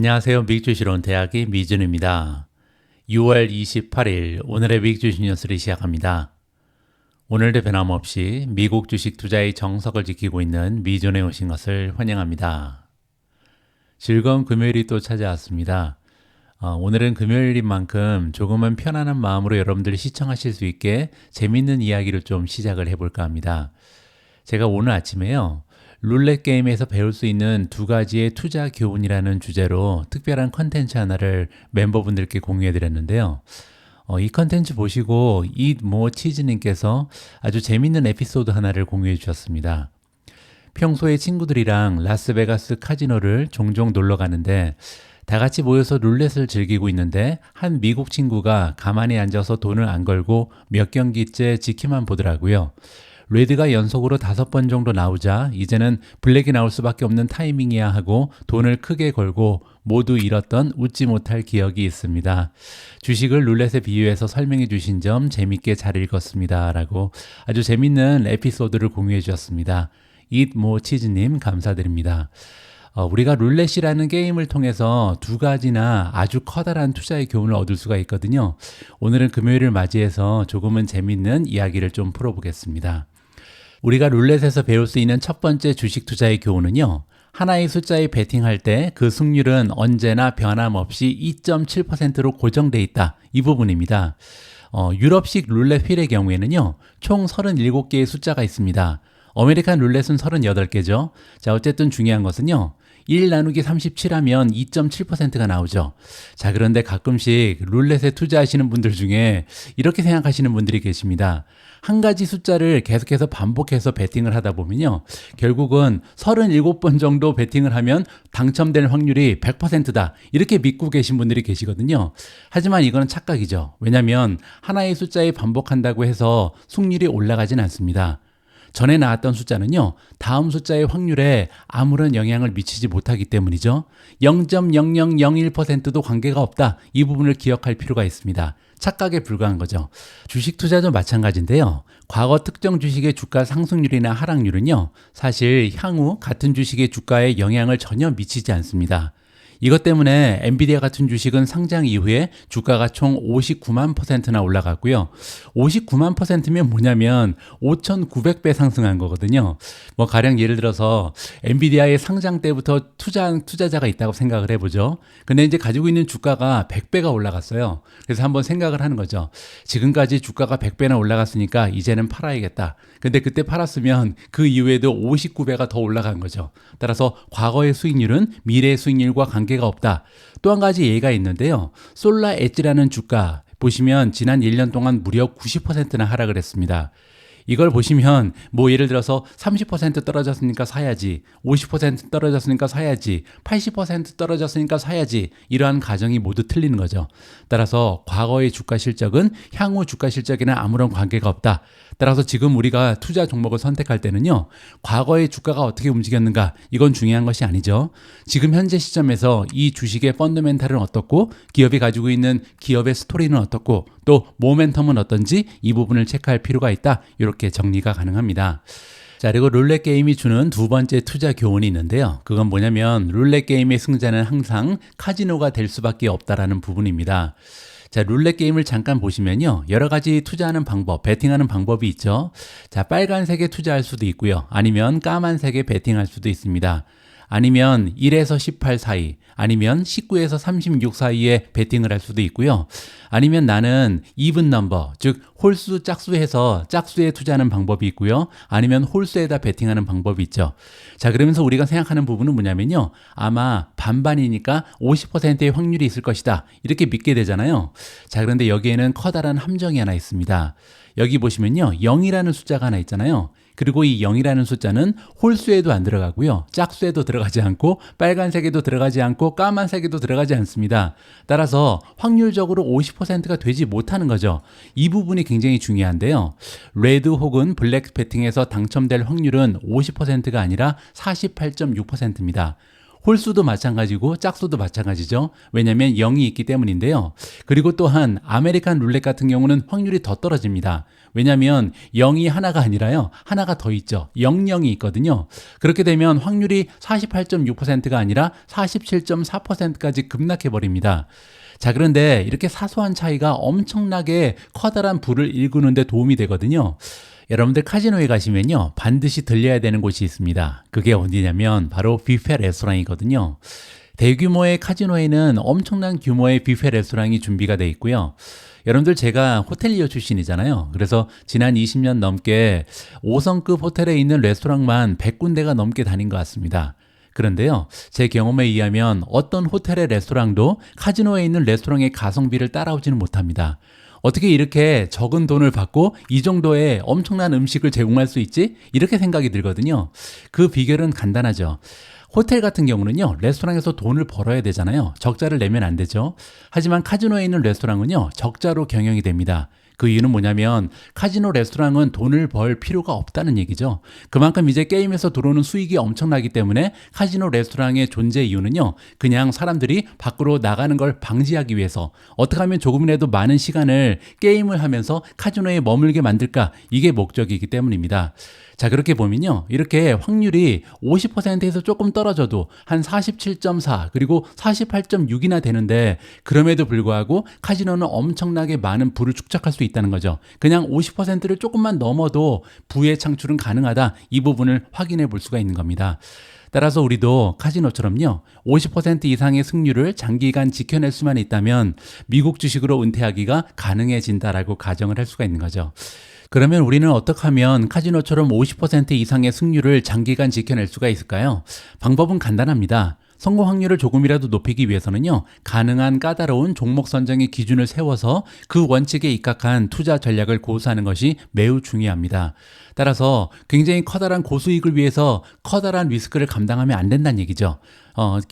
안녕하세요. 미국 주식론 대학의 미준입니다. 6월 28일 오늘의 미국 주식 뉴스를 시작합니다. 오늘도 변함없이 미국 주식 투자의 정석을 지키고 있는 미준에 오신 것을 환영합니다. 즐거운 금요일이 또 찾아왔습니다. 오늘은 금요일인 만큼 조금은 편안한 마음으로 여러분들이 시청하실 수 있게 재밌는 이야기를 좀 시작을 해볼까 합니다. 제가 오늘 아침에요. 룰렛 게임에서 배울 수 있는 두 가지의 투자 교훈이라는 주제로 특별한 컨텐츠 하나를 멤버분들께 공유해 드렸는데요. 이 컨텐츠 보시고 Eat More 치즈님께서 아주 재밌는 에피소드 하나를 공유해 주셨습니다. 평소에 친구들이랑 라스베가스 카지노를 종종 놀러 가는데 다 같이 모여서 룰렛을 즐기고 있는데 한 미국 친구가 가만히 앉아서 돈을 안 걸고 몇 경기째 지키만 보더라고요. 레드가 연속으로 5번 정도 나오자 이제는 블랙이 나올 수밖에 없는 타이밍이야 하고 돈을 크게 걸고 모두 잃었던 웃지 못할 기억이 있습니다. 주식을 룰렛에 비유해서 설명해 주신 점 재밌게 잘 읽었습니다. 라고 아주 재밌는 에피소드를 공유해 주셨습니다. Eat More 치즈님 감사드립니다. 우리가 룰렛이라는 게임을 통해서 두 가지나 아주 커다란 투자의 교훈을 얻을 수가 있거든요. 오늘은 금요일을 맞이해서 조금은 재밌는 이야기를 좀 풀어보겠습니다. 우리가 룰렛에서 배울 수 있는 첫 번째 주식 투자의 교훈은요. 하나의 숫자에 베팅할 때 그 승률은 언제나 변함없이 2.7%로 고정돼 있다. 이 부분입니다. 유럽식 룰렛 휠의 경우에는요. 총 37개의 숫자가 있습니다. 아메리칸 룰렛은 38개죠. 자, 어쨌든 중요한 것은요. 1 나누기 37 하면 2.7%가 나오죠. 자, 그런데 가끔씩 룰렛에 투자하시는 분들 중에 이렇게 생각하시는 분들이 계십니다. 한 가지 숫자를 계속해서 반복해서 베팅을 하다 보면요. 결국은 37번 정도 베팅을 하면 당첨될 확률이 100%다. 이렇게 믿고 계신 분들이 계시거든요. 하지만 이거는 착각이죠. 왜냐하면 하나의 숫자에 반복한다고 해서 승률이 올라가진 않습니다. 전에 나왔던 숫자는요, 다음 숫자의 확률에 아무런 영향을 미치지 못하기 때문이죠. 0.0001%도 관계가 없다. 이 부분을 기억할 필요가 있습니다. 착각에 불과한 거죠. 주식 투자도 마찬가지인데요. 과거 특정 주식의 주가 상승률이나 하락률은요, 사실 향후 같은 주식의 주가에 영향을 전혀 미치지 않습니다. 이것 때문에 엔비디아 같은 주식은 상장 이후에 주가가 총 59만 %나 올라갔고요. 59만 %면 뭐냐면 5,900배 상승한 거거든요. 뭐 가령 예를 들어서 엔비디아의 상장 때부터 투자한 투자자가 있다고 생각을 해보죠. 근데 이제 가지고 있는 주가가 100배가 올라갔어요. 그래서 한번 생각을 하는 거죠. 지금까지 주가가 100배나 올라갔으니까 이제는 팔아야겠다. 근데 그때 팔았으면 그 이후에도 59배가 더 올라간 거죠. 따라서 과거의 수익률은 미래의 수익률과 관계가 없다. 또 한 가지 예가 있는데요. 솔라 엣지라는 주가 보시면 지난 1년 동안 무려 90%나 하락을 했습니다. 이걸 보시면 뭐 예를 들어서 30% 떨어졌으니까 사야지, 50% 떨어졌으니까 사야지, 80% 떨어졌으니까 사야지, 이러한 가정이 모두 틀리는 거죠. 따라서 과거의 주가 실적은 향후 주가 실적에는 아무런 관계가 없다. 따라서 지금 우리가 투자 종목을 선택할 때는요, 과거의 주가가 어떻게 움직였는가, 이건 중요한 것이 아니죠. 지금 현재 시점에서 이 주식의 펀더멘탈은 어떻고, 기업이 가지고 있는 기업의 스토리는 어떻고, 또 모멘텀은 어떤지 이 부분을 체크할 필요가 있다. 이렇게 정리가 가능합니다. 자, 그리고 룰렛 게임이 주는 두 번째 투자 교훈이 있는데요. 그건 뭐냐면 룰렛 게임의 승자는 항상 카지노가 될 수밖에 없다라는 부분입니다. 자, 룰렛 게임을 잠깐 보시면요. 여러 가지 투자하는 방법, 베팅하는 방법이 있죠. 자, 빨간색에 투자할 수도 있고요. 아니면 까만색에 베팅할 수도 있습니다. 아니면 1에서 18 사이, 아니면 19에서 36 사이에 베팅을 할 수도 있고요. 아니면 나는 이븐 넘버, 즉 홀수 짝수해서 짝수에 투자하는 방법이 있고요. 아니면 홀수에다 베팅하는 방법이 있죠. 자, 그러면서 우리가 생각하는 부분은 뭐냐면요. 아마 반반이니까 50%의 확률이 있을 것이다. 이렇게 믿게 되잖아요. 자, 그런데 여기에는 커다란 함정이 하나 있습니다. 여기 보시면요. 0이라는 숫자가 하나 있잖아요. 그리고 이 0이라는 숫자는 홀수에도 안 들어가고요. 짝수에도 들어가지 않고 빨간색에도 들어가지 않고 까만색에도 들어가지 않습니다. 따라서 확률적으로 50%가 되지 못하는 거죠. 이 부분이 굉장히 중요한데요. 레드 혹은 블랙 베팅에서 당첨될 확률은 50%가 아니라 48.6%입니다. 홀수도 마찬가지고 짝수도 마찬가지죠. 왜냐하면 0이 있기 때문인데요. 그리고 또한 아메리칸 룰렛 같은 경우는 확률이 더 떨어집니다. 왜냐하면 0이 하나가 아니라요. 하나가 더 있죠. 00이 있거든요. 그렇게 되면 확률이 48.6%가 아니라 47.4%까지 급락해버립니다. 자, 그런데 이렇게 사소한 차이가 엄청나게 커다란 부를 일구는 데 도움이 되거든요. 여러분들 카지노에 가시면요, 반드시 들려야 되는 곳이 있습니다. 그게 어디냐면 바로 뷔페 레스토랑이거든요. 대규모의 카지노에는 엄청난 규모의 뷔페 레스토랑이 준비가 돼 있고요. 여러분들, 제가 호텔리어 출신이잖아요. 그래서 지난 20년 넘게 5성급 호텔에 있는 레스토랑만 100군데가 넘게 다닌 것 같습니다. 그런데요, 제 경험에 의하면 어떤 호텔의 레스토랑도 카지노에 있는 레스토랑의 가성비를 따라오지는 못합니다. 어떻게 이렇게 적은 돈을 받고 이 정도의 엄청난 음식을 제공할 수 있지? 이렇게 생각이 들거든요. 그 비결은 간단하죠. 호텔 같은 경우는요, 레스토랑에서 돈을 벌어야 되잖아요. 적자를 내면 안 되죠. 하지만 카지노에 있는 레스토랑은요, 적자로 경영이 됩니다. 그 이유는 뭐냐면 카지노 레스토랑은 돈을 벌 필요가 없다는 얘기죠. 그만큼 이제 게임에서 들어오는 수익이 엄청나기 때문에 카지노 레스토랑의 존재 이유는요, 그냥 사람들이 밖으로 나가는 걸 방지하기 위해서 어떻게 하면 조금이라도 많은 시간을 게임을 하면서 카지노에 머물게 만들까, 이게 목적이기 때문입니다. 자, 그렇게 보면요, 이렇게 확률이 50%에서 조금 떨어져도 한 47.4 그리고 48.6이나 되는데, 그럼에도 불구하고 카지노는 엄청나게 많은 부를 축적할 수 있다는 거죠. 그냥 50%를 조금만 넘어도 부의 창출은 가능하다, 이 부분을 확인해 볼 수가 있는 겁니다. 따라서 우리도 카지노처럼요, 50% 이상의 승률을 장기간 지켜낼 수만 있다면 미국 주식으로 은퇴하기가 가능해진다라고 가정을 할 수가 있는 거죠. 그러면 우리는 어떻게 하면 카지노처럼 50% 이상의 승률을 장기간 지켜낼 수가 있을까요? 방법은 간단합니다. 성공 확률을 조금이라도 높이기 위해서는요, 가능한 까다로운 종목 선정의 기준을 세워서 그 원칙에 입각한 투자 전략을 고수하는 것이 매우 중요합니다. 따라서 굉장히 커다란 고수익을 위해서 커다란 리스크를 감당하면 안 된다는 얘기죠.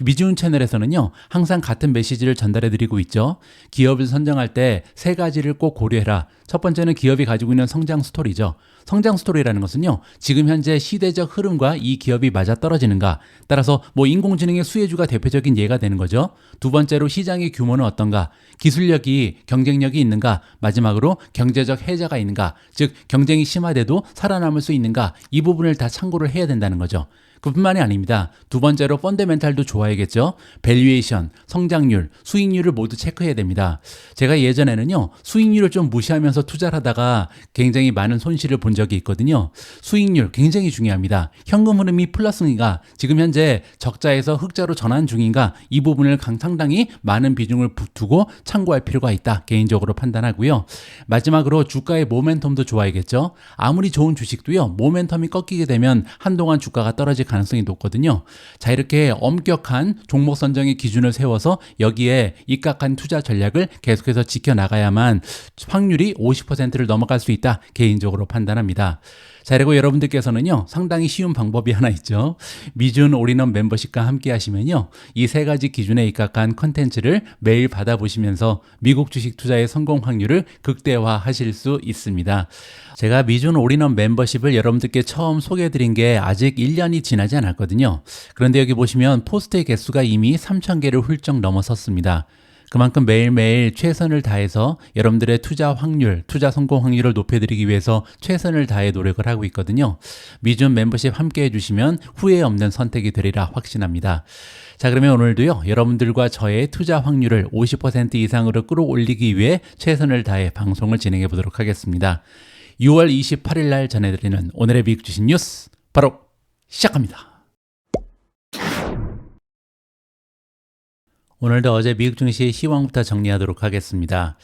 미지훈 채널에서는요, 항상 같은 메시지를 전달해 드리고 있죠. 기업을 선정할 때 세 가지를 꼭 고려해라. 첫 번째는 기업이 가지고 있는 성장 스토리죠. 성장 스토리라는 것은요, 지금 현재 시대적 흐름과 이 기업이 맞아떨어지는가, 따라서 인공지능의 수혜주가 대표적인 예가 되는 거죠. 두 번째로 시장의 규모는 어떤가, 기술력이, 경쟁력이 있는가, 마지막으로 경제적 해자가 있는가, 즉 경쟁이 심화돼도 살아남을 수 있는가, 이 부분을 다 참고를 해야 된다는 거죠. 그뿐만이 아닙니다. 두 번째로 펀더멘탈도 좋아야겠죠. 밸류에이션, 성장률, 수익률을 모두 체크해야 됩니다. 제가 예전에는요, 수익률을 좀 무시하면서 투자를 하다가 굉장히 많은 손실을 본 적이 있거든요. 수익률 굉장히 중요합니다. 현금 흐름이 플러스인가, 지금 현재 적자에서 흑자로 전환 중인가, 이 부분을 상당히 많은 비중을 두고 참고할 필요가 있다, 개인적으로 판단하고요. 마지막으로 주가의 모멘텀도 좋아야겠죠. 아무리 좋은 주식도요, 모멘텀이 꺾이게 되면 한동안 주가가 떨어질 가능성이 높거든요. 자, 이렇게 엄격한 종목 선정의 기준을 세워서 여기에 입각한 투자 전략을 계속해서 지켜나가야만 확률이 50%를 넘어갈 수 있다, 개인적으로 판단합니다. 자, 그리고 여러분들께서는요, 상당히 쉬운 방법이 하나 있죠. 미준 올인원 멤버십과 함께 하시면요, 이 세 가지 기준에 입각한 컨텐츠를 매일 받아보시면서 미국 주식 투자의 성공 확률을 극대화하실 수 있습니다. 제가 미준 올인원 멤버십을 여러분들께 처음 소개해드린 게 아직 1년이 지나지 않았거든요. 그런데 여기 보시면 포스트의 개수가 이미 3,000개를 훌쩍 넘어섰습니다. 그만큼 매일매일 최선을 다해서 여러분들의 투자 확률, 투자 성공 확률을 높여드리기 위해서 최선을 다해 노력을 하고 있거든요. 미준 멤버십 함께 해주시면 후회 없는 선택이 되리라 확신합니다. 자, 그러면 오늘도요, 여러분들과 저의 투자 확률을 50% 이상으로 끌어올리기 위해 최선을 다해 방송을 진행해 보도록 하겠습니다. 6월 28일 날 전해드리는 오늘의 미국 주식 뉴스 바로 시작합니다. 오늘도 어제 미국 증시 시황부터 정리하도록 하겠습니다.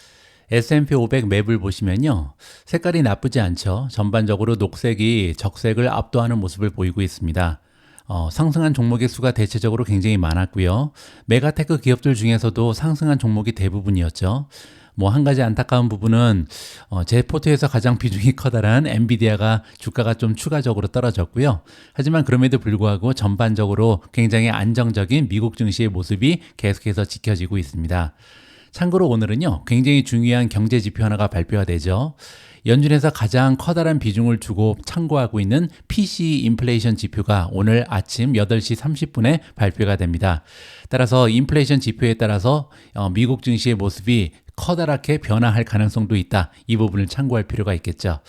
S&P 500 맵을 보시면요, 색깔이 나쁘지 않죠. 전반적으로 녹색이 적색을 압도하는 모습을 보이고 있습니다. 상승한 종목의 수가 대체적으로 굉장히 많았고요. 메가테크 기업들 중에서도 상승한 종목이 대부분이었죠. 한 가지 안타까운 부분은 제 포트에서 가장 비중이 커다란 엔비디아가 주가가 좀 추가적으로 떨어졌고요. 하지만 그럼에도 불구하고 전반적으로 굉장히 안정적인 미국 증시의 모습이 계속해서 지켜지고 있습니다. 참고로 오늘은요, 굉장히 중요한 경제 지표 하나가 발표가 되죠. 연준에서 가장 커다란 비중을 주고 참고하고 있는 PC 인플레이션 지표가 오늘 아침 8시 30분에 발표가 됩니다. 따라서 인플레이션 지표에 따라서 미국 증시의 모습이 커다랗게 변화할 가능성도 있다. 이 부분을 참고할 필요가 있겠죠.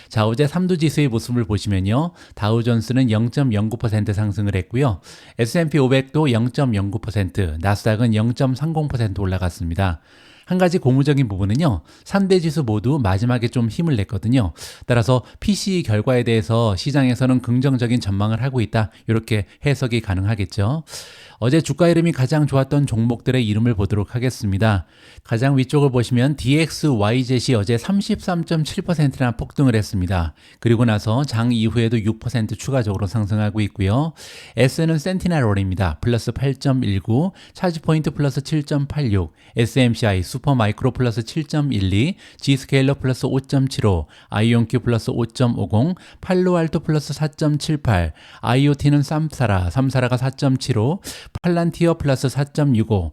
자, 어제 3두 지수의 모습을 보시면요. 다우존스는 0.09% 상승을 했고요. S&P 500도 0.09%, 나스닥은 0.30% 올라갔습니다. 한 가지 고무적인 부분은요, 3대 지수 모두 마지막에 좀 힘을 냈거든요. 따라서 PCE 결과에 대해서 시장에서는 긍정적인 전망을 하고 있다. 이렇게 해석이 가능하겠죠. 어제 주가 흐름이 가장 좋았던 종목들의 이름을 보도록 하겠습니다. 가장 위쪽을 보시면 DXYZ이 어제 33.7%나 폭등을 했습니다. 그리고 나서 장 이후에도 6% 추가적으로 상승하고 있고요. S는 센티널올입니다. 플러스 8.19, 차지포인트 플러스 7.86, SMCI 슈퍼마이크로 플러스 7.12, G스케일러 플러스 5.75, 아이온큐 플러스 5.50, 팔로알토 플러스 4.78, IoT는 쌈사라가 4.75, 팔란티어 플러스 4.65,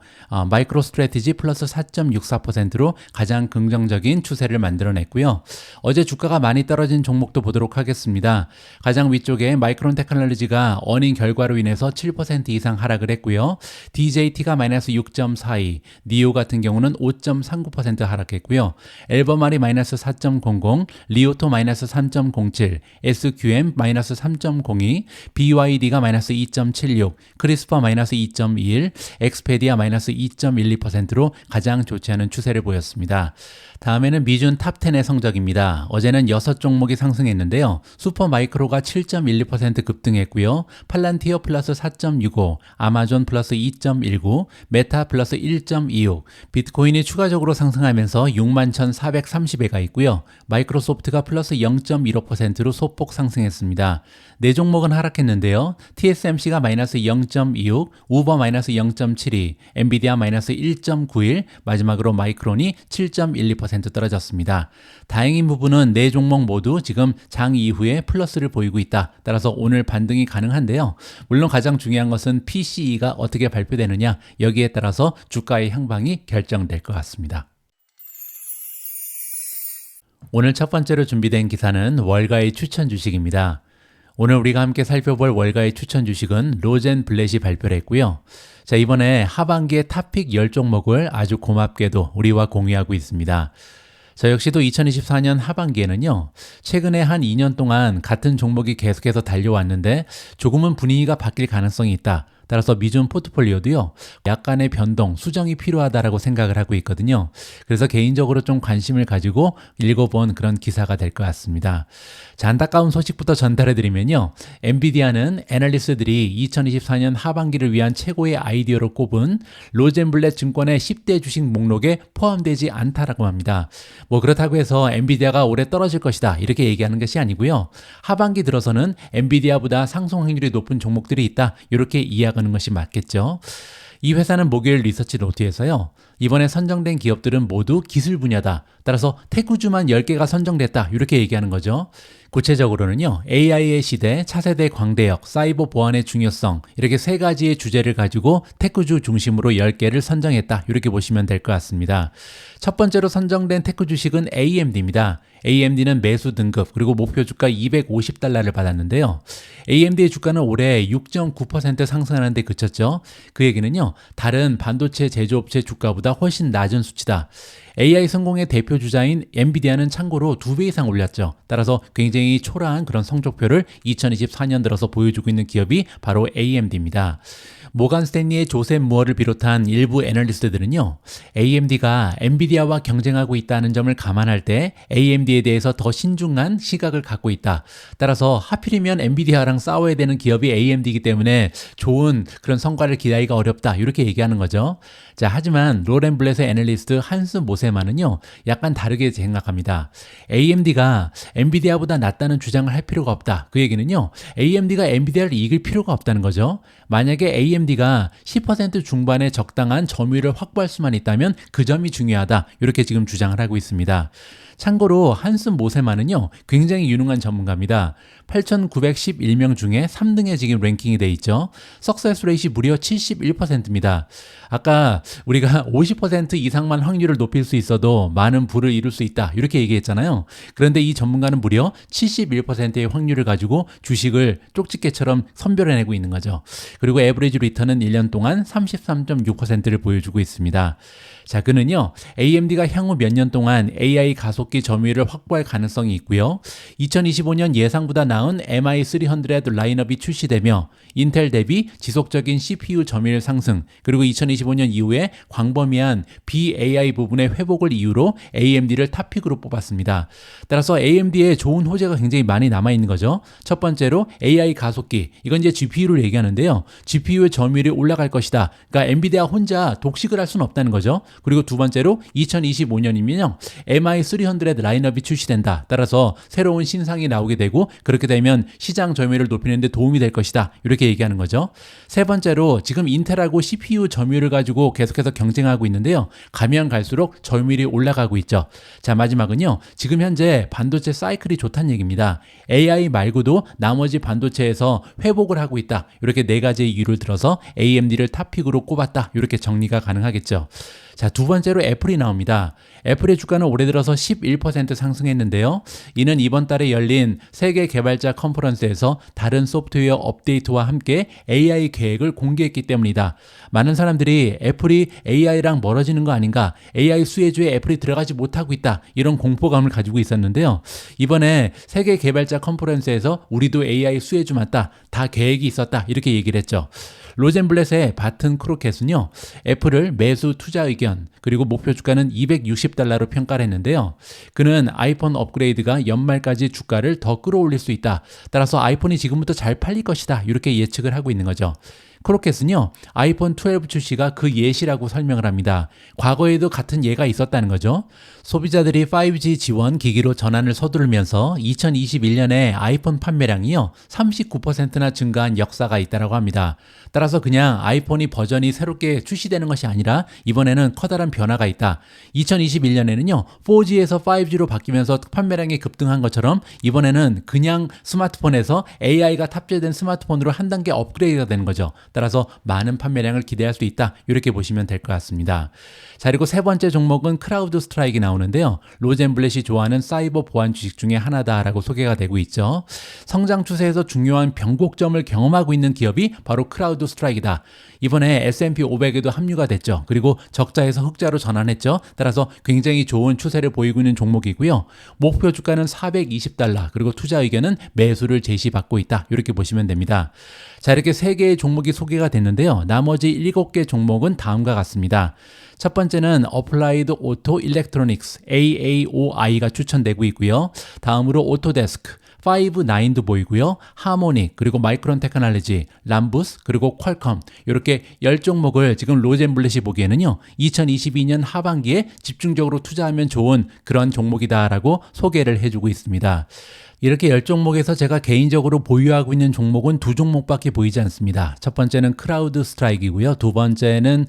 마이크로 스트래티지 플러스 4.64%로 가장 긍정적인 추세를 만들어냈고요. 어제 주가가 많이 떨어진 종목도 보도록 하겠습니다. 가장 위쪽에 마이크론 테크놀로지가 어닝 결과로 인해서 7% 이상 하락을 했고요. DJT가 마이너스 6.42, 니오 같은 경우는 5.39% 하락했고요. 앨범알이 마이너스 4.00, 리오토 마이너스 3.07, SQM 마이너스 3.02, BYD가 마이너스 2.76, 크리스퍼 마이너스 2.21, 엑스페디아 마이너스 2.12%로 가장 좋지 않은 추세를 보였습니다. 다음에는 미준 탑10의 성적입니다. 어제는 6종목이 상승했는데요. 슈퍼마이크로가 7.12% 급등했고요. 팔란티어 플러스 4.65, 아마존 플러스 2.19, 메타 플러스 1.26, 비트코인이 추가적으로 상승하면서 61,430회가 있고요. 마이크로소프트가 플러스 0.15%로 소폭 상승했습니다. 네 종목은 하락했는데요. TSMC가 마이너스 0.26, 우버 마이너스 0.72, 엔비디아 마이너스 1.91, 마지막으로 마이크론이 7.12% 떨어졌습니다. 다행인 부분은 네 종목 모두 지금 장 이후에 플러스를 보이고 있다. 따라서 오늘 반등이 가능한데요. 물론 가장 중요한 것은 PCE가 어떻게 발표되느냐, 여기에 따라서 주가의 향방이 결정될 것 같습니다. 오늘 첫 번째로 준비된 기사는 월가의 추천 주식입니다. 오늘 우리가 함께 살펴볼 월가의 추천 주식은 로젠블렛이 발표를 했고요. 자, 이번에 하반기의 탑픽 10종목을 아주 고맙게도 우리와 공유하고 있습니다. 저 역시도 2024년 하반기에는요, 최근에 한 2년 동안 같은 종목이 계속해서 달려왔는데 조금은 분위기가 바뀔 가능성이 있다. 따라서 미준 포트폴리오도요, 약간의 변동, 수정이 필요하다라고 생각을 하고 있거든요. 그래서 개인적으로 좀 관심을 가지고 읽어본 그런 기사가 될 것 같습니다. 자, 안타까운 소식부터 전달해드리면요, 엔비디아는 애널리스트들이 2024년 하반기를 위한 최고의 아이디어로 꼽은 로젠블렛 증권의 10대 주식 목록에 포함되지 않다라고 합니다. 뭐 그렇다고 해서 엔비디아가 올해 떨어질 것이다 이렇게 얘기하는 것이 아니고요, 하반기 들어서는 엔비디아보다 상승 확률이 높은 종목들이 있다 이렇게 이야기하는 것이 맞겠죠. 이 회사는 목요일 리서치 노트에서요, 이번에 선정된 기업들은 모두 기술 분야다. 따라서 테크주만 10개가 선정됐다. 이렇게 얘기하는 거죠. 구체적으로는요, AI의 시대, 차세대 광대역, 사이버 보안의 중요성, 이렇게 세 가지의 주제를 가지고 테크주 중심으로 10개를 선정했다. 이렇게 보시면 될 것 같습니다. 첫 번째로 선정된 테크 주식은 AMD입니다. AMD는 매수 등급 그리고 목표 주가 $250를 받았는데요. AMD의 주가는 올해 6.9% 상승하는 데 그쳤죠. 그 얘기는요, 다른 반도체 제조업체 주가보다 훨씬 낮은 수치다. AI 성공의 대표 주자인 엔비디아는 참고로 2배 이상 올렸죠. 따라서 굉장히 초라한 그런 성적표를 2024년 들어서 보여주고 있는 기업이 바로 AMD입니다. 모간 스탠리의 조셉 무어를 비롯한 일부 애널리스트들은요, AMD가 엔비디아와 경쟁하고 있다는 점을 감안할 때 AMD에 대해서 더 신중한 시각을 갖고 있다. 따라서 하필이면 엔비디아랑 싸워야 되는 기업이 AMD이기 때문에 좋은 그런 성과를 기대하기가 어렵다. 이렇게 얘기하는 거죠. 자, 하지만 로렌블렛의 애널리스트 한스 모세만은요, 약간 다르게 생각합니다. AMD가 엔비디아보다 낫다는 주장을 할 필요가 없다. 그 얘기는요, AMD가 엔비디아를 이길 필요가 없다는 거죠. 만약에 AMD가 10% 중반의 적당한 점유율을 확보할 수만 있다면 그 점이 중요하다. 이렇게 지금 주장을 하고 있습니다. 참고로 한슨 모세만은요, 굉장히 유능한 전문가입니다. 8,911명 중에 3등에 지금 랭킹이 돼 있죠. 석세스 레이시 무려 71%입니다. 아까 우리가 50% 이상만 확률을 높일 수 있어도 많은 부를 이룰 수 있다, 이렇게 얘기했잖아요. 그런데 이 전문가는 무려 71%의 확률을 가지고 주식을 쪽집게처럼 선별해내고 있는 거죠. 그리고 에버리지 리턴은 1년 동안 33.6%를 보여주고 있습니다. 자, 그는요, AMD가 향후 몇 년 동안 AI 가속기 점유율을 확보할 가능성이 있고요. 2025년 예상보다 나은 MI300 라인업이 출시되며 인텔 대비 지속적인 CPU 점유율 상승, 그리고 2025년 이후에 광범위한 BAI 부분의 회복을 이유로 AMD를 탑픽으로 뽑았습니다. 따라서 AMD에 좋은 호재가 굉장히 많이 남아있는 거죠. 첫 번째로 AI 가속기, 이건 이제 GPU를 얘기하는데요. GPU의 점유율이 올라갈 것이다. 그러니까 엔비디아 혼자 독식을 할 수는 없다는 거죠. 그리고 두 번째로 2025년이면요, MI300 라인업이 출시된다. 따라서 새로운 신상이 나오게 되고, 그렇게 되면 시장 점유율을 높이는 데 도움이 될 것이다, 이렇게 얘기하는 거죠. 세 번째로 지금 인텔하고 CPU 점유율을 가지고 계속해서 경쟁하고 있는데요, 가면 갈수록 점유율이 올라가고 있죠. 자, 마지막은요, 지금 현재 반도체 사이클이 좋다는 얘기입니다. AI 말고도 나머지 반도체에서 회복을 하고 있다, 이렇게 네 가지의 이유를 들어서 AMD를 탑픽으로 꼽았다, 이렇게 정리가 가능하겠죠. 자, 두 번째로 애플이 나옵니다. 애플의 주가는 올해 들어서 11% 상승했는데요. 이는 이번 달에 열린 세계 개발자 컨퍼런스에서 다른 소프트웨어 업데이트와 함께 AI 계획을 공개했기 때문이다. 많은 사람들이 애플이 AI랑 멀어지는 거 아닌가, AI 수혜주에 애플이 들어가지 못하고 있다, 이런 공포감을 가지고 있었는데요. 이번에 세계 개발자 컨퍼런스에서 우리도 AI 수혜주 맞다, 다 계획이 있었다, 이렇게 얘기를 했죠. 로젠블렛의 바튼 크로켓은요, 애플을 매수 투자 의견, 그리고 목표 주가는 $260로 평가를 했는데요. 그는 아이폰 업그레이드가 연말까지 주가를 더 끌어올릴 수 있다. 따라서 아이폰이 지금부터 잘 팔릴 것이다, 이렇게 예측을 하고 있는 거죠. 크로켓은요, 아이폰 12 출시가 그 예시라고 설명을 합니다. 과거에도 같은 예가 있었다는 거죠. 소비자들이 5G 지원 기기로 전환을 서두르면서 2021년에 아이폰 판매량이요, 39%나 증가한 역사가 있다고 합니다. 따라서 그냥 아이폰이 버전이 새롭게 출시되는 것이 아니라 이번에는 커다란 변화가 있다. 2021년에는요, 4G에서 5G로 바뀌면서 판매량이 급등한 것처럼 이번에는 그냥 스마트폰에서 AI가 탑재된 스마트폰으로 한 단계 업그레이드가 되는 거죠. 따라서 많은 판매량을 기대할 수 있다, 이렇게 보시면 될 것 같습니다. 자, 그리고 세 번째 종목은 크라우드 스트라이크 나오는데요. 로젠블렛이 좋아하는 사이버 보안 주식 중에 하나다라고 소개가 되고 있죠. 성장 추세에서 중요한 변곡점을 경험하고 있는 기업이 바로 크라우드 스트라이크다. 이번에 S&P 500에도 합류가 됐죠. 그리고 적자에서 흑자로 전환했죠. 따라서 굉장히 좋은 추세를 보이고 있는 종목이고요. 목표 주가는 $420, 그리고 투자 의견은 매수를 제시받고 있다, 이렇게 보시면 됩니다. 자, 이렇게 3개의 종목이 소개가 됐는데요. 나머지 7개 종목은 다음과 같습니다. 첫 번째는 어플라이드 오토 일렉트로닉스 AAOI가 추천되고 있고요. 다음으로 오토데스크, 파이브나인도 보이고요. 하모닉, 그리고 마이크론 테크놀로지, 람부스, 그리고 퀄컴, 이렇게 10종목을 지금 로젠블렛이 보기에는요, 2022년 하반기에 집중적으로 투자하면 좋은 그런 종목이다라고 소개를 해주고 있습니다. 이렇게 10종목에서 제가 개인적으로 보유하고 있는 종목은 2종목밖에 보이지 않습니다. 첫 번째는 크라우드 스트라이크이고요. 두 번째는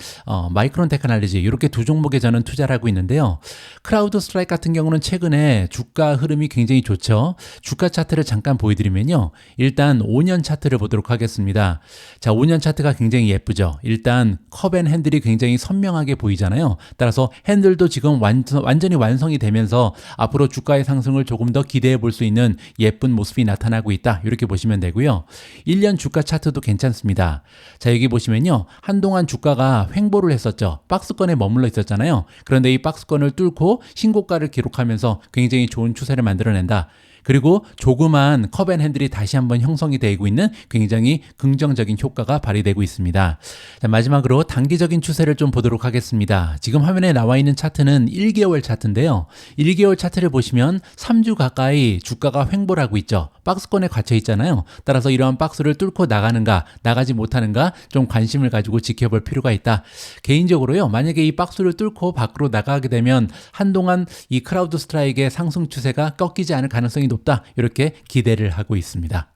마이크론 테크놀로지, 이렇게 2종목에 저는 투자를 하고 있는데요. 크라우드 스트라이크 같은 경우는 최근에 주가 흐름이 굉장히 좋죠. 주가 차트를 잠깐 보여드리면요. 일단 5년 차트를 보도록 하겠습니다. 자, 5년 차트가 굉장히 예쁘죠. 일단 컵앤 핸들이 굉장히 선명하게 보이잖아요. 따라서 핸들도 지금 완전히 완성이 되면서 앞으로 주가의 상승을 조금 더 기대해 볼 수 있는 예쁜 모습이 나타나고 있다, 이렇게 보시면 되고요. 1년 주가 차트도 괜찮습니다. 자, 여기 보시면요, 한동안 주가가 횡보를 했었죠. 박스권에 머물러 있었잖아요. 그런데 이 박스권을 뚫고 신고가를 기록하면서 굉장히 좋은 추세를 만들어낸다. 그리고 조그만 컵앤핸들이 다시 한번 형성이 되고 있는 굉장히 긍정적인 효과가 발휘되고 있습니다. 자, 마지막으로 단기적인 추세를 좀 보도록 하겠습니다. 지금 화면에 나와 있는 차트는 1개월 차트인데요. 1개월 차트를 보시면 3주 가까이 주가가 횡보를 하고 있죠. 박스권에 갇혀 있잖아요. 따라서 이러한 박스를 뚫고 나가는가, 나가지 못하는가 좀 관심을 가지고 지켜볼 필요가 있다. 개인적으로요, 만약에 이 박스를 뚫고 밖으로 나가게 되면 한동안 이 크라우드 스트라이크의 상승 추세가 꺾이지 않을 가능성이 높다, 이렇게 기대를 하고 있습니다.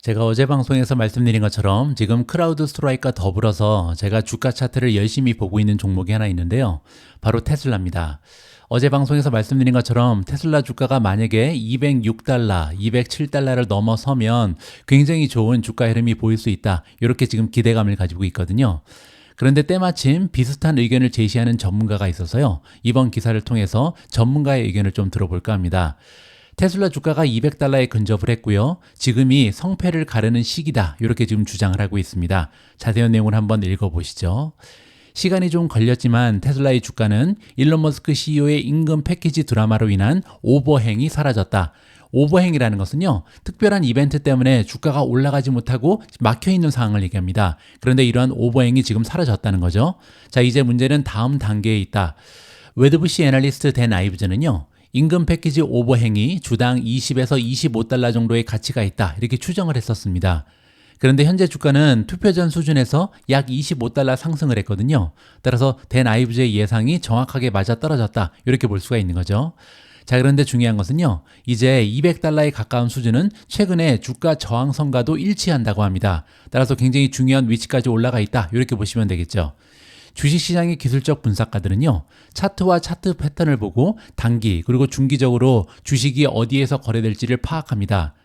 제가 어제 방송에서 말씀드린 것처럼 지금 크라우드 스트라이크와 더불어서 제가 주가 차트를 열심히 보고 있는 종목이 하나 있는데요. 바로 테슬라입니다. 어제 방송에서 말씀드린 것처럼 테슬라 주가가 만약에 206달러, 207달러를 넘어서면 굉장히 좋은 주가 흐름이 보일 수 있다. 이렇게 지금 기대감을 가지고 있거든요. 그런데 때마침 비슷한 의견을 제시하는 전문가가 있어서요. 이번 기사를 통해서 전문가의 의견을 좀 들어볼까 합니다. 테슬라 주가가 200달러에 근접을 했고요. 지금이 성패를 가르는 시기다. 이렇게 지금 주장을 하고 있습니다. 자세한 내용을 한번 읽어보시죠. 시간이 좀 걸렸지만 테슬라의 주가는 일론 머스크 CEO의 임금 패키지 드라마로 인한 오버행이 사라졌다. 오버행이라는 것은요, 특별한 이벤트 때문에 주가가 올라가지 못하고 막혀있는 상황을 얘기합니다. 그런데 이러한 오버행이 지금 사라졌다는 거죠. 자, 이제 문제는 다음 단계에 있다. 웨드부시 애널리스트 댄 아이브즈는요, 임금 패키지 오버행이 주당 20에서 25달러 정도의 가치가 있다. 이렇게 추정을 했었습니다. 그런데 현재 주가는 투표 전 수준에서 약 25달러 상승을 했거든요. 따라서 댄 아이브즈의 예상이 정확하게 맞아떨어졌다. 이렇게 볼 수가 있는 거죠. 자, 그런데 중요한 것은요. 이제 200달러에 가까운 수준은 최근에 주가 저항선과도 일치한다고 합니다. 따라서 굉장히 중요한 위치까지 올라가 있다. 이렇게 보시면 되겠죠. 주식시장의 기술적 분석가들은요, 차트와 차트 패턴을 보고 단기 그리고 중기적으로 주식이 어디에서 거래될지를 파악합니다.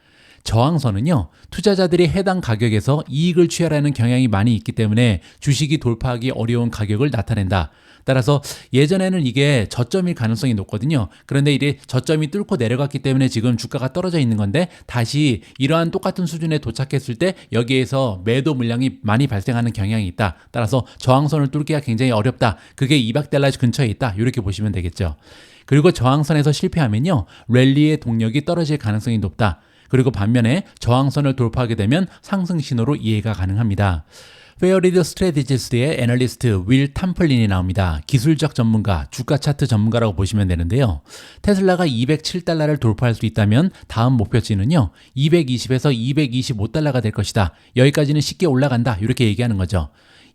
저항선은요, 투자자들이 해당 가격에서 이익을 취하라는 경향이 많이 있기 때문에 주식이 돌파하기 어려운 가격을 나타낸다. 따라서 예전에는 이게 저점일 가능성이 높거든요. 그런데 이제 저점이 뚫고 내려갔기 때문에 지금 주가가 떨어져 있는 건데 다시 이러한 똑같은 수준에 도착했을 때 여기에서 매도 물량이 많이 발생하는 경향이 있다. 따라서 저항선을 뚫기가 굉장히 어렵다. 그게 200달러 근처에 있다. 이렇게 보시면 되겠죠. 그리고 저항선에서 실패하면요, 랠리의 동력이 떨어질 가능성이 높다. 그리고 반면에 저항선을 돌파하게 되면 상승 신호로 이해가 가능합니다. 페어리드 스트래티지스트의 애널리스트 윌 탐플린이 나옵니다. 기술적 전문가, 주가 차트 전문가라고 보시면 되는데요. 테슬라가 207달러를 돌파할 수 있다면 다음 목표치는요, 220에서 225달러가 될 것이다. 여기까지는 쉽게 올라간다. 이렇게 얘기하는 거죠.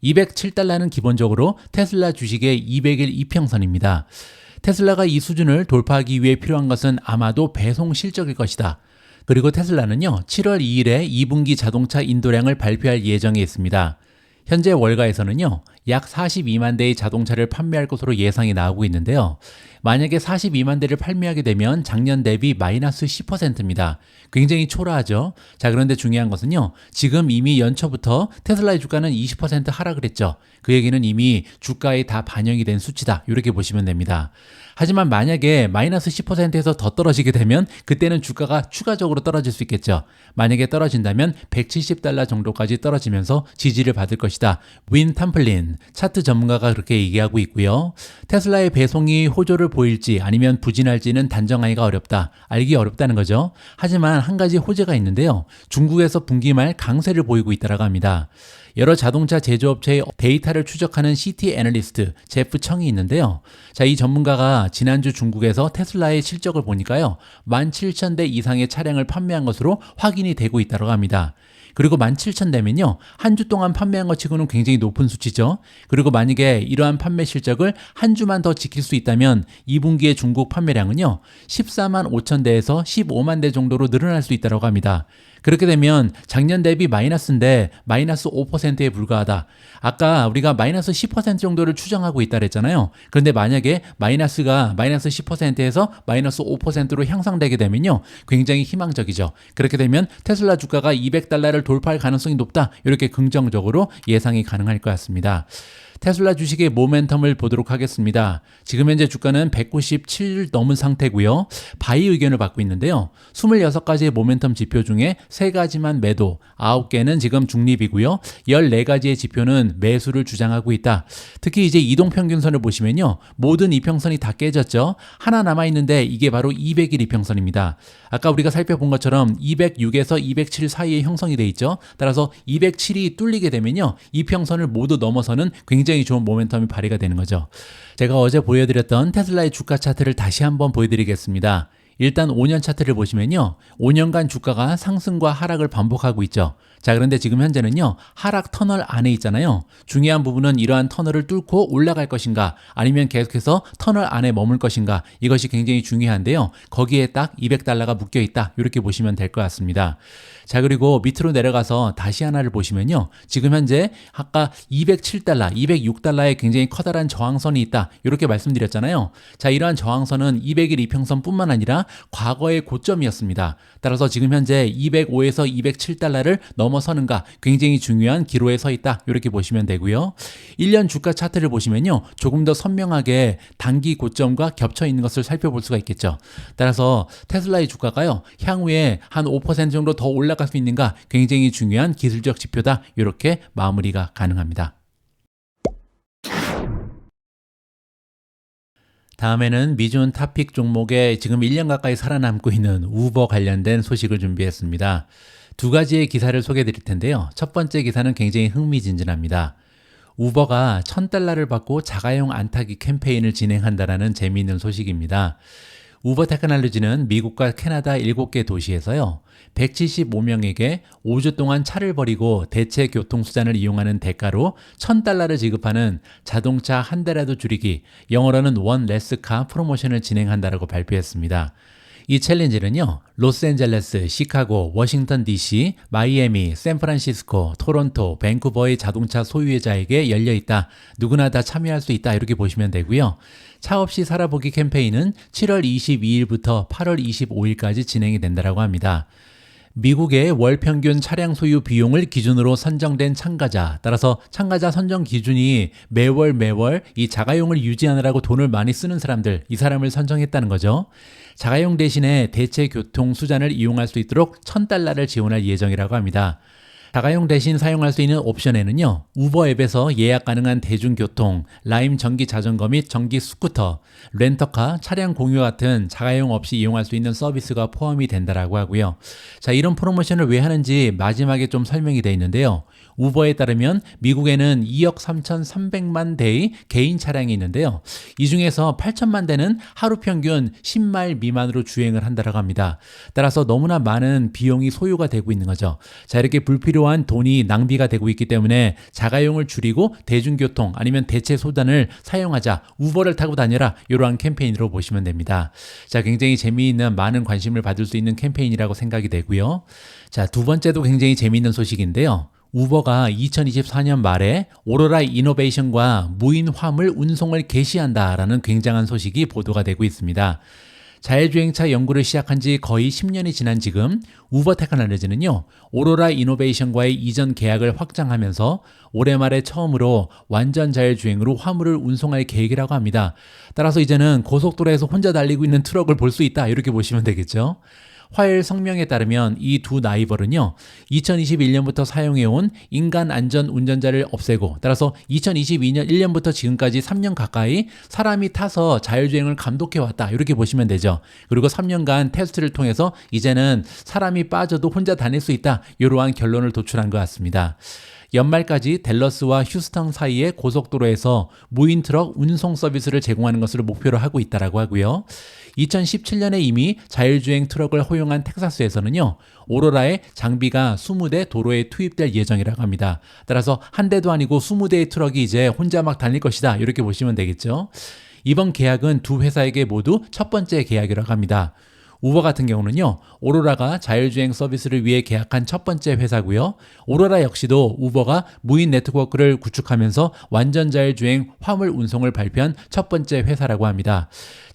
207달러는 기본적으로 테슬라 주식의 200일 이평선입니다. 테슬라가 이 수준을 돌파하기 위해 필요한 것은 아마도 배송 실적일 것이다. 그리고 테슬라는요, 7월 2일에 2분기 자동차 인도량을 발표할 예정에 있습니다. 현재 월가에서는요, 약 42만 대의 자동차를 판매할 것으로 예상이 나오고 있는데요. 만약에 42만 대를 판매하게 되면 작년 대비 마이너스 10%입니다. 굉장히 초라하죠. 자, 그런데 중요한 것은요, 지금 이미 연초부터 테슬라의 주가는 20% 하락을 했죠. 그 얘기는 이미 주가에 다 반영이 된 수치다. 이렇게 보시면 됩니다. 하지만 만약에 마이너스 10%에서 더 떨어지게 되면 그때는 주가가 추가적으로 떨어질 수 있겠죠. 만약에 떨어진다면 170달러 정도까지 떨어지면서 지지를 받을 것이다. 윈 탐플린, 차트 전문가가 그렇게 얘기하고 있고요. 테슬라의 배송이 호조를 보일지 아니면 부진할지는 단정하기가 어렵다. 알기 어렵다는 거죠. 하지만 한 가지 호재가 있는데요. 중국에서 분기 말 강세를 보이고 있다고 합니다. 여러 자동차 제조업체의 데이터를 추적하는 CT 애널리스트 제프 청이 있는데요. 자, 이 전문가가 지난주 중국에서 테슬라의 실적을 보니까요, 17,000대 이상의 차량을 판매한 것으로 확인이 되고 있다고 합니다. 그리고 17,000대면요, 한 주 동안 판매한 것 치고는 굉장히 높은 수치죠. 그리고 만약에 이러한 판매 실적을 한 주만 더 지킬 수 있다면 2분기의 중국 판매량은요, 14만 5천 대에서 15만 대 정도로 늘어날 수 있다고 합니다. 그렇게 되면 작년 대비 마이너스인데 마이너스 5%에 불과하다. 아까 우리가 마이너스 10% 정도를 추정하고 있다 그랬잖아요. 그런데 만약에 마이너스가 마이너스 10%에서 마이너스 5%로 향상되게 되면요, 굉장히 희망적이죠. 그렇게 되면 테슬라 주가가 200달러를 돌파할 가능성이 높다. 이렇게 긍정적으로 예상이 가능할 것 같습니다. 테슬라 주식의 모멘텀을 보도록 하겠습니다. 지금 현재 주가는 197 넘은 상태고요. 바이 의견을 받고 있는데요. 26가지의 모멘텀 지표 중에 3가지만 매도, 9개는 지금 중립이고요. 14가지의 지표는 매수를 주장하고 있다. 특히 이제 이동평균선을 보시면요, 모든 이평선이 다 깨졌죠. 하나 남아있는데 이게 바로 200일 이평선입니다. 아까 우리가 살펴본 것처럼 206에서 207 사이에 형성이 돼 있죠. 따라서 207이 뚫리게 되면요, 이평선을 모두 넘어서는 굉장히 좋은 모멘텀이 발휘가 되는 거죠. 제가 어제 보여드렸던 테슬라의 주가 차트를 다시 한번 보여드리겠습니다. 일단 5년 차트를 보시면요, 5년간 주가가 상승과 하락을 반복하고 있죠. 자, 그런데 지금 현재는요, 하락 터널 안에 있잖아요. 중요한 부분은 이러한 터널을 뚫고 올라갈 것인가, 아니면 계속해서 터널 안에 머물 것인가, 이것이 굉장히 중요한데요. 거기에 딱 200달러가 묶여 있다. 이렇게 보시면 될 것 같습니다. 자, 그리고 밑으로 내려가서 다시 하나를 보시면요. 지금 현재 아까 207달러, 206달러에 굉장히 커다란 저항선이 있다. 이렇게 말씀드렸잖아요. 자, 이러한 저항선은 200일 이평선뿐만 아니라 과거의 고점이었습니다. 따라서 지금 현재 205에서 207달러를 넘어서는가 굉장히 중요한 기로에 서 있다. 이렇게 보시면 되고요. 1년 주가 차트를 보시면요. 조금 더 선명하게 단기 고점과 겹쳐 있는 것을 살펴볼 수가 있겠죠. 따라서 테슬라의 주가가요. 향후에 한 5% 정도 더 올라갈 수 있는가 굉장히 중요한 기술적 지표다. 이렇게 마무리가 가능합니다. 다음에는 미준 탑픽 종목에 지금 1년 가까이 살아남고 있는 우버 관련된 소식을 준비했습니다. 두 가지의 기사를 소개해 드릴 텐데요. 첫 번째 기사는 굉장히 흥미진진합니다. 우버가 $1,000를 받고 자가용 안타기 캠페인을 진행한다라는 재미있는 소식입니다. 우버 테크놀로지는 미국과 캐나다 7개 도시에서요. 175명에게 5주 동안 차를 버리고 대체 교통수단을 이용하는 대가로 $1,000를 지급하는 자동차 한 대라도 줄이기, 영어로는 원 레스 카 프로모션을 진행한다라고 발표했습니다. 이 챌린지는요, 로스앤젤레스, 시카고, 워싱턴 DC, 마이애미, 샌프란시스코, 토론토, 밴쿠버의 자동차 소유자에게 열려 있다. 누구나 다 참여할 수 있다. 이렇게 보시면 되고요. 차 없이 살아보기 캠페인은 7월 22일부터 8월 25일까지 진행이 된다고 합니다. 미국의 월 평균 차량 소유 비용을 기준으로 선정된 참가자, 따라서 참가자 선정 기준이 매월 이 자가용을 유지하느라고 돈을 많이 쓰는 사람들, 이 사람을 선정했다는 거죠. 자가용 대신에 대체 교통 수단을 이용할 수 있도록 $1,000를 지원할 예정이라고 합니다. 자가용 대신 사용할 수 있는 옵션에는요, 우버 앱에서 예약 가능한 대중교통, 라임 전기 자전거 및 전기 스쿠터, 렌터카, 차량 공유 같은 자가용 없이 이용할 수 있는 서비스가 포함이 된다라고 하고요. 자, 이런 프로모션을 왜 하는지 마지막에 좀 설명이 되어 있는데요. 우버에 따르면 미국에는 2억 3,300만 대의 개인 차량이 있는데요. 이 중에서 8천만 대는 하루 평균 10마일 미만으로 주행을 한다고 합니다. 따라서 너무나 많은 비용이 소요가 되고 있는 거죠. 자, 이렇게 불필요한 돈이 낭비가 되고 있기 때문에 자가용을 줄이고 대중교통 아니면 대체 수단을 사용하자, 우버를 타고 다녀라, 이러한 캠페인으로 보시면 됩니다. 자, 굉장히 재미있는, 많은 관심을 받을 수 있는 캠페인이라고 생각이 되고요. 자, 두 번째도 굉장히 재미있는 소식인데요. 우버가 2024년 말에 오로라 이노베이션과 무인 화물 운송을 개시한다라는 굉장한 소식이 보도가 되고 있습니다. 자율주행차 연구를 시작한 지 거의 10년이 지난 지금 우버 테크놀로지는요, 오로라 이노베이션과의 이전 계약을 확장하면서 올해 말에 처음으로 완전 자율주행으로 화물을 운송할 계획이라고 합니다. 따라서 이제는 고속도로에서 혼자 달리고 있는 트럭을 볼 수 있다, 이렇게 보시면 되겠죠. 화일 성명에 따르면 이 두 라이벌은요, 2021년부터 사용해온 인간 안전 운전자를 없애고, 따라서 2022년 1년부터 지금까지 3년 가까이 사람이 타서 자율주행을 감독해왔다, 이렇게 보시면 되죠. 그리고 3년간 테스트를 통해서 이제는 사람이 빠져도 혼자 다닐 수 있다, 이러한 결론을 도출한 것 같습니다. 연말까지 댈러스와 휴스턴 사이의 고속도로에서 무인 트럭 운송 서비스를 제공하는 것을 목표로 하고 있다고 하고요. 2017년에 이미 자율주행 트럭을 허용한 텍사스에서는요, 오로라의 장비가 20대 도로에 투입될 예정이라고 합니다. 따라서 한 대도 아니고 20대의 트럭이 이제 혼자 막 달릴 것이다, 이렇게 보시면 되겠죠. 이번 계약은 두 회사에게 모두 첫 번째 계약이라고 합니다. 우버 같은 경우는요, 오로라가 자율주행 서비스를 위해 계약한 첫 번째 회사고요. 오로라 역시도 우버가 무인 네트워크를 구축하면서 완전 자율주행 화물 운송을 발표한 첫 번째 회사라고 합니다.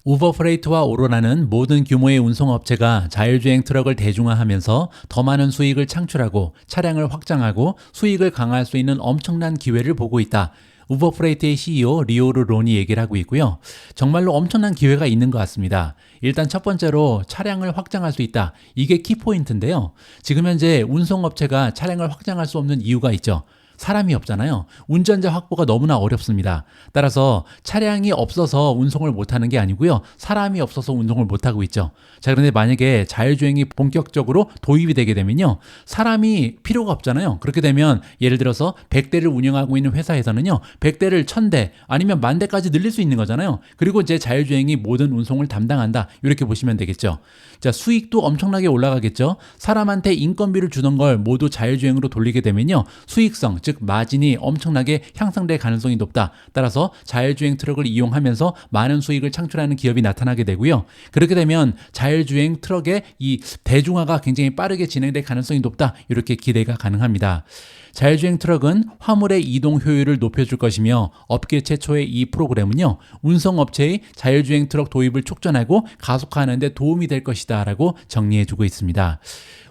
우버 프레이트와 오로라는 모든 규모의 운송업체가 자율주행 트럭을 대중화하면서 더 많은 수익을 창출하고 차량을 확장하고 수익을 강화할 수 있는 엄청난 기회를 보고 있다. 우버 프레이트의 CEO 리오르 론이 얘기를 하고 있고요. 정말로 엄청난 기회가 있는 것 같습니다. 일단 첫 번째로 차량을 확장할 수 있다. 이게 키포인트인데요. 지금 현재 운송업체가 차량을 확장할 수 없는 이유가 있죠. 사람이 없잖아요. 운전자 확보가 너무나 어렵습니다. 따라서 차량이 없어서 운송을 못하는 게 아니고요. 사람이 없어서 운송을 못하고 있죠. 자, 그런데 만약에 자율주행이 본격적으로 도입이 되게 되면요. 사람이 필요가 없잖아요. 그렇게 되면 예를 들어서 100대를 운영하고 있는 회사에서는요. 100대를 1000대 아니면 10,000대까지 늘릴 수 있는 거잖아요. 그리고 이제 자율주행이 모든 운송을 담당한다. 이렇게 보시면 되겠죠. 자, 수익도 엄청나게 올라가겠죠. 사람한테 인건비를 주던 걸 모두 자율주행으로 돌리게 되면요. 수익성, 즉 마진이 엄청나게 향상될 가능성이 높다. 따라서 자율주행 트럭을 이용하면서 많은 수익을 창출하는 기업이 나타나게 되고요. 그렇게 되면 자율주행 트럭의 이 대중화가 굉장히 빠르게 진행될 가능성이 높다. 이렇게 기대가 가능합니다. 자율주행 트럭은 화물의 이동 효율을 높여줄 것이며 업계 최초의 이 프로그램은요. 운송업체의 자율주행 트럭 도입을 촉진하고 가속화하는 데 도움이 될 것이다 라고 정리해주고 있습니다.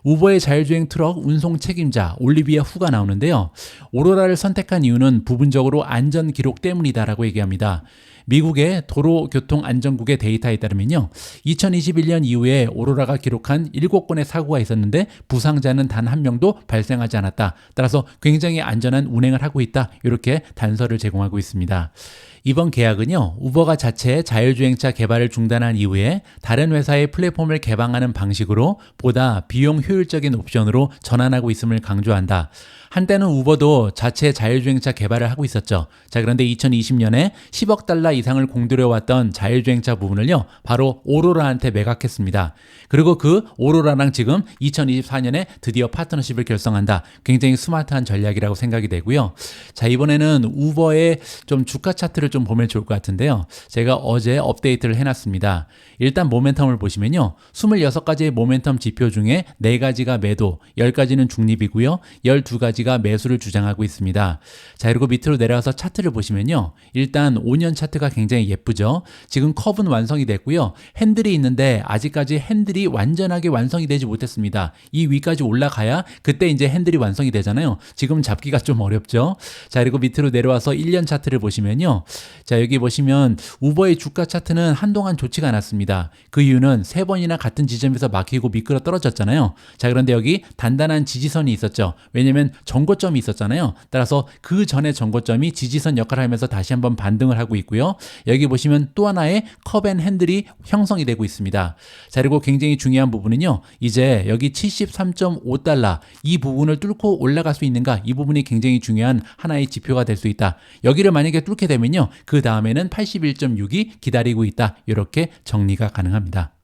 우버의 자율주행 트럭 운송 책임자 올리비아 후가 나오는데요. 오로라를 선택한 이유는 부분적으로 안전 기록 때문이다라고 얘기합니다. 미국의 도로교통안전국의 데이터에 따르면요. 2021년 이후에 오로라가 기록한 7건의 사고가 있었는데 부상자는 단 한 명도 발생하지 않았다. 따라서 굉장히 안전한 운행을 하고 있다. 이렇게 단서를 제공하고 있습니다. 이번 계약은요. 우버가 자체 자율주행차 개발을 중단한 이후에 다른 회사의 플랫폼을 개방하는 방식으로 보다 비용 효율적인 옵션으로 전환하고 있음을 강조한다. 한때는 우버도 자체 자율주행차 개발을 하고 있었죠. 자, 그런데 2020년에 10억 달러 이상을 공들여왔던 자율주행차 부분을요. 바로 오로라한테 매각했습니다. 그리고 그 오로라랑 지금 2024년에 드디어 파트너십을 결성한다. 굉장히 스마트한 전략이라고 생각이 되고요. 자, 이번에는 우버의 좀 주가 차트를 좀 보면 좋을 것 같은데요. 제가 어제 업데이트를 해놨습니다. 일단 모멘텀을 보시면요. 26가지의 모멘텀 지표 중에 4가지가 매도, 10가지는 중립이고요. 12가지가 매수를 주장하고 있습니다. 자, 그리고 밑으로 내려가서 차트를 보시면요. 일단 5년 차트가 굉장히 예쁘죠. 지금 컵은 완성이 됐고요. 핸들이 있는데 아직까지 핸들이 완전하게 완성이 되지 못했습니다. 이 위까지 올라가야 그때 이제 핸들이 완성이 되잖아요. 지금 잡기가 좀 어렵죠. 자, 그리고 밑으로 내려와서 1년 차트를 보시면요. 자, 여기 보시면 우버의 주가 차트는 한동안 좋지가 않았습니다. 그 이유는 3번이나 같은 지점에서 막히고 미끄러 떨어졌잖아요. 자, 그런데 여기 단단한 지지선이 있었죠. 왜냐면 전고점이 있었잖아요. 따라서 그 전에 전고점이 지지선 역할을 하면서 다시 한번 반등을 하고 있고요. 여기 보시면 또 하나의 컵앤 핸들이 형성이 되고 있습니다. 자, 그리고 굉장히 중요한 부분은요. 이제 여기 73.5달러 이 부분을 뚫고 올라갈 수 있는가? 이 부분이 굉장히 중요한 하나의 지표가 될 수 있다. 여기를 만약에 뚫게 되면요. 그 다음에는 81.6이 기다리고 있다. 이렇게 정리가 가능합니다.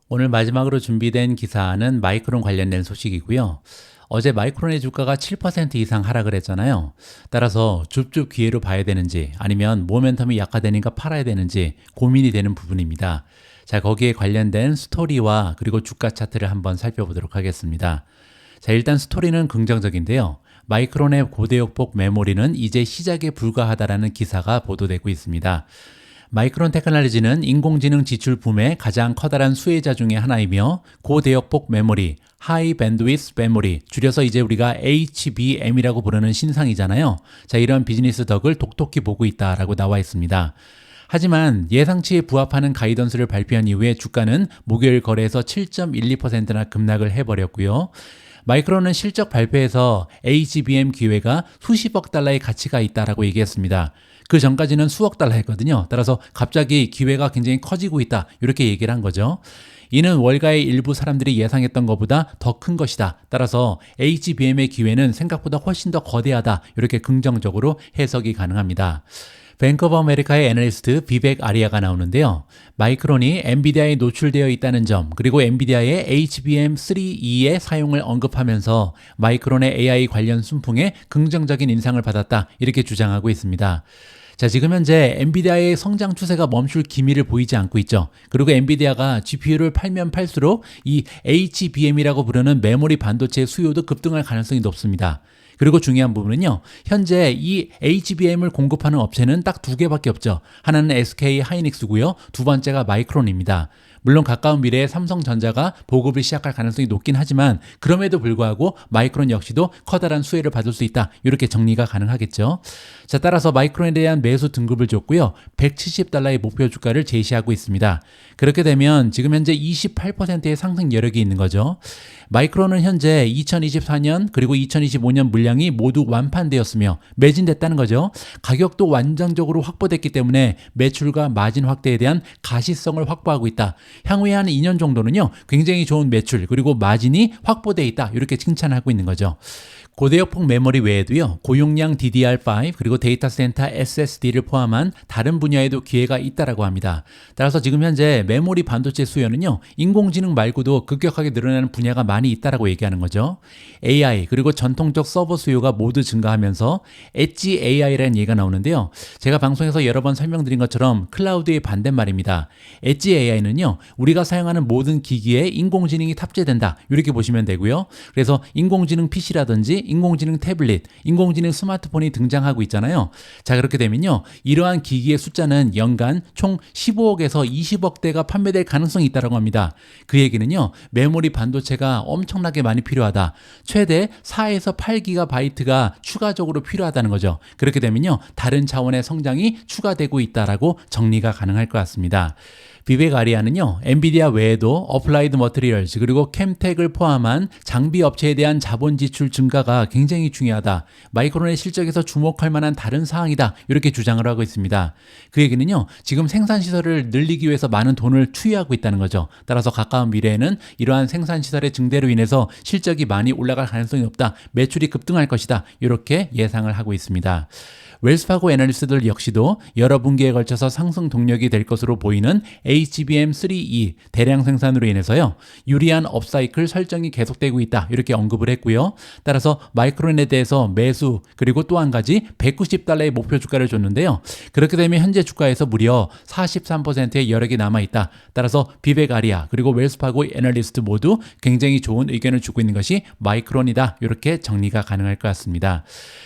오늘 마지막으로 준비된 기사는 마이크론 관련된 소식이고요. 어제 마이크론의 주가가 7% 이상 하락을 했잖아요. 따라서 줍줍 기회로 봐야 되는지 아니면 모멘텀이 약화되니까 팔아야 되는지 고민이 되는 부분입니다. 자, 거기에 관련된 스토리와 그리고 주가 차트를 한번 살펴보도록 하겠습니다. 자, 일단 스토리는 긍정적인데요. 마이크론의 고대역폭 메모리는 이제 시작에 불과하다라는 기사가 보도되고 있습니다. 마이크론 테크놀로지는 인공지능 지출 붐의 가장 커다란 수혜자 중의 하나이며 고대역폭 메모리, 하이 밴드위스 메모리, 줄여서 이제 우리가 HBM이라고 부르는 신상이잖아요. 자, 이런 비즈니스 덕을 독특히 보고 있다라고 나와 있습니다. 하지만 예상치에 부합하는 가이던스를 발표한 이후에 주가는 목요일 거래에서 7.12%나 급락을 해버렸고요. 마이크론은 실적 발표에서 HBM 기회가 수십억 달러의 가치가 있다라고 얘기했습니다. 그 전까지는 수억 달러 했거든요. 따라서 갑자기 기회가 굉장히 커지고 있다. 이렇게 얘기를 한 거죠. 이는 월가의 일부 사람들이 예상했던 것보다 더 큰 것이다. 따라서 HBM의 기회는 생각보다 훨씬 더 거대하다. 이렇게 긍정적으로 해석이 가능합니다. 뱅크 오브 아메리카의 애널리스트 비백 아리아가 나오는데요. 마이크론이 엔비디아에 노출되어 있다는 점, 그리고 엔비디아의 HBM3E의 사용을 언급하면서 마이크론의 AI 관련 순풍에 긍정적인 인상을 받았다. 이렇게 주장하고 있습니다. 자, 지금 현재 엔비디아의 성장 추세가 멈출 기미를 보이지 않고 있죠. 그리고 엔비디아가 GPU를 팔면 팔수록 이 HBM이라고 부르는 메모리 반도체 수요도 급등할 가능성이 높습니다. 그리고 중요한 부분은요. 현재 이 HBM을 공급하는 업체는 딱 2개밖에 없죠. 하나는 SK 하이닉스고요. 두 번째가 마이크론입니다. 물론 가까운 미래에 삼성전자가 보급을 시작할 가능성이 높긴 하지만 그럼에도 불구하고 마이크론 역시도 커다란 수혜를 받을 수 있다. 이렇게 정리가 가능하겠죠. 자, 따라서 마이크론에 대한 매수 등급을 줬고요. $170의 목표 주가를 제시하고 있습니다. 그렇게 되면 지금 현재 28%의 상승 여력이 있는 거죠. 마이크론은 현재 2024년 그리고 2025년 물량이 모두 완판되었으며 매진됐다는 거죠. 가격도 완전적으로 확보됐기 때문에 매출과 마진 확대에 대한 가시성을 확보하고 있다. 향후에 한 2년 정도는요, 굉장히 좋은 매출 그리고 마진이 확보되어 있다. 이렇게 칭찬하고 있는 거죠. 고대역폭 메모리 외에도요, 고용량 DDR5 그리고 데이터 센터 SSD를 포함한 다른 분야에도 기회가 있다라고 합니다. 따라서 지금 현재 메모리 반도체 수요는요, 인공지능 말고도 급격하게 늘어나는 분야가 많이 있다라고 얘기하는 거죠. AI 그리고 전통적 서버 수요가 모두 증가하면서 엣지 AI라는 얘기가 나오는데요. 제가 방송에서 여러 번 설명드린 것처럼 클라우드의 반대말입니다. 엣지 AI는요, 우리가 사용하는 모든 기기에 인공지능이 탑재된다. 이렇게 보시면 되고요. 그래서 인공지능 PC라든지 인공지능 태블릿, 인공지능 스마트폰이 등장하고 있잖아요. 자, 그렇게 되면요, 이러한 기기의 숫자는 연간 총 15억에서 20억 대가 판매될 가능성이 있다고 합니다. 그 얘기는요, 메모리 반도체가 엄청나게 많이 필요하다. 최대 4에서 8GB가 추가적으로 필요하다는 거죠. 그렇게 되면요, 다른 차원의 성장이 추가되고 있다라고 정리가 가능할 것 같습니다. 비벡 아리아는요, 엔비디아 외에도 어플라이드 머티리얼즈 그리고 캠텍을 포함한 장비 업체에 대한 자본 지출 증가가 굉장히 중요하다. 마이크론의 실적에서 주목할 만한 다른 사항이다. 이렇게 주장을 하고 있습니다. 그 얘기는요, 지금 생산 시설을 늘리기 위해서 많은 돈을 투여하고 있다는 거죠. 따라서 가까운 미래에는 이러한 생산 시설의 증대로 인해서 실적이 많이 올라갈 가능성이 높다. 매출이 급등할 것이다. 이렇게 예상을 하고 있습니다. 웰스파고 애널리스트들 역시도 여러 분기에 걸쳐서 상승 동력이 될 것으로 보이는 HBM3E 대량 생산으로 인해서요, 유리한 업사이클 설정이 계속되고 있다. 이렇게 언급을 했고요. 따라서 마이크론에 대해서 매수 그리고 또 한 가지 $190의 목표 주가를 줬는데요. 그렇게 되면 현재 주가에서 무려 43%의 여력이 남아있다. 따라서 비벡 아리아 그리고 웰스파고 애널리스트 모두 굉장히 좋은 의견을 주고 있는 것이 마이크론이다. 이렇게 정리가 가능할 것 같습니다.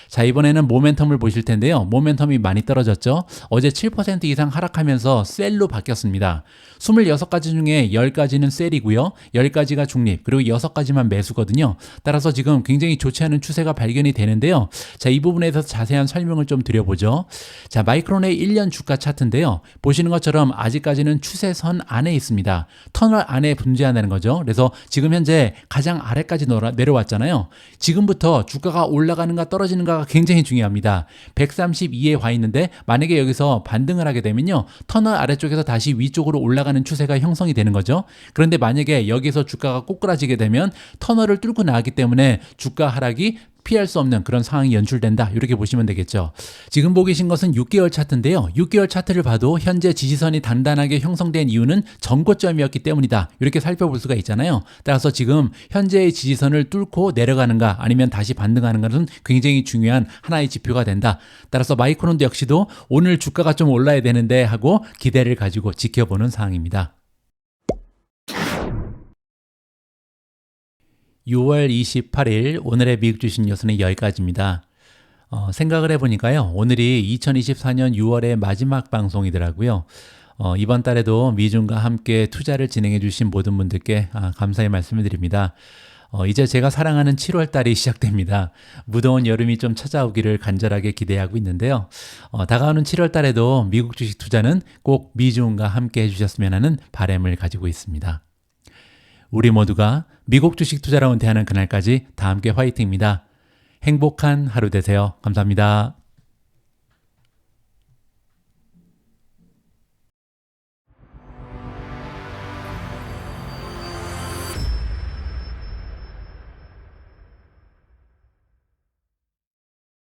자, 이번에는 모멘텀을 보실 텐데요. 모멘텀이 많이 떨어졌죠. 어제 7% 이상 하락하면서 셀로 바뀌었습니다. 26가지 중에 10가지는 셀이고요. 10가지가 중립, 그리고 6가지만 매수거든요. 따라서 지금 굉장히 좋지 않은 추세가 발견이 되는데요. 자, 이 부분에 대해서 자세한 설명을 좀 드려보죠. 자, 마이크론의 1년 주가 차트인데요. 보시는 것처럼 아직까지는 추세선 안에 있습니다. 터널 안에 존재한다는 거죠. 그래서 지금 현재 가장 아래까지 내려왔잖아요. 지금부터 주가가 올라가는가 떨어지는가가 굉장히 중요합니다. 132에 와 있는데 만약에 여기서 반등을 하게 되면요, 터널 아래쪽에서 다시 위쪽으로 올라가는 추세가 형성이 되는 거죠. 그런데 만약에 여기서 주가가 꼬꾸라지게 되면 터널을 뚫고 나가기 때문에 주가 하락이 피할 수 없는 그런 상황이 연출된다. 이렇게 보시면 되겠죠. 지금 보고 계신 것은 6개월 차트인데요. 6개월 차트를 봐도 현재 지지선이 단단하게 형성된 이유는 전고점이었기 때문이다. 이렇게 살펴볼 수가 있잖아요. 따라서 지금 현재의 지지선을 뚫고 내려가는가 아니면 다시 반등하는 것은 굉장히 중요한 하나의 지표가 된다. 따라서 마이크론도 역시도 오늘 주가가 좀 올라야 되는데 하고 기대를 가지고 지켜보는 상황입니다. 6월 28일 오늘의 미국 주식 뉴스는 여기까지입니다. 생각을 해보니까요, 오늘이 2024년 6월의 마지막 방송이더라고요. 이번 달에도 미중과 함께 투자를 진행해 주신 모든 분들께 감사의 말씀을 드립니다. 이제 제가 사랑하는 7월 달이 시작됩니다. 무더운 여름이 좀 찾아오기를 간절하게 기대하고 있는데요. 다가오는 7월 달에도 미국 주식 투자는 꼭 미중과 함께 해주셨으면 하는 바람을 가지고 있습니다. 우리 모두가 미국 주식 투자로 은퇴하는 그날까지 다 함께 화이팅입니다. 행복한 하루 되세요. 감사합니다.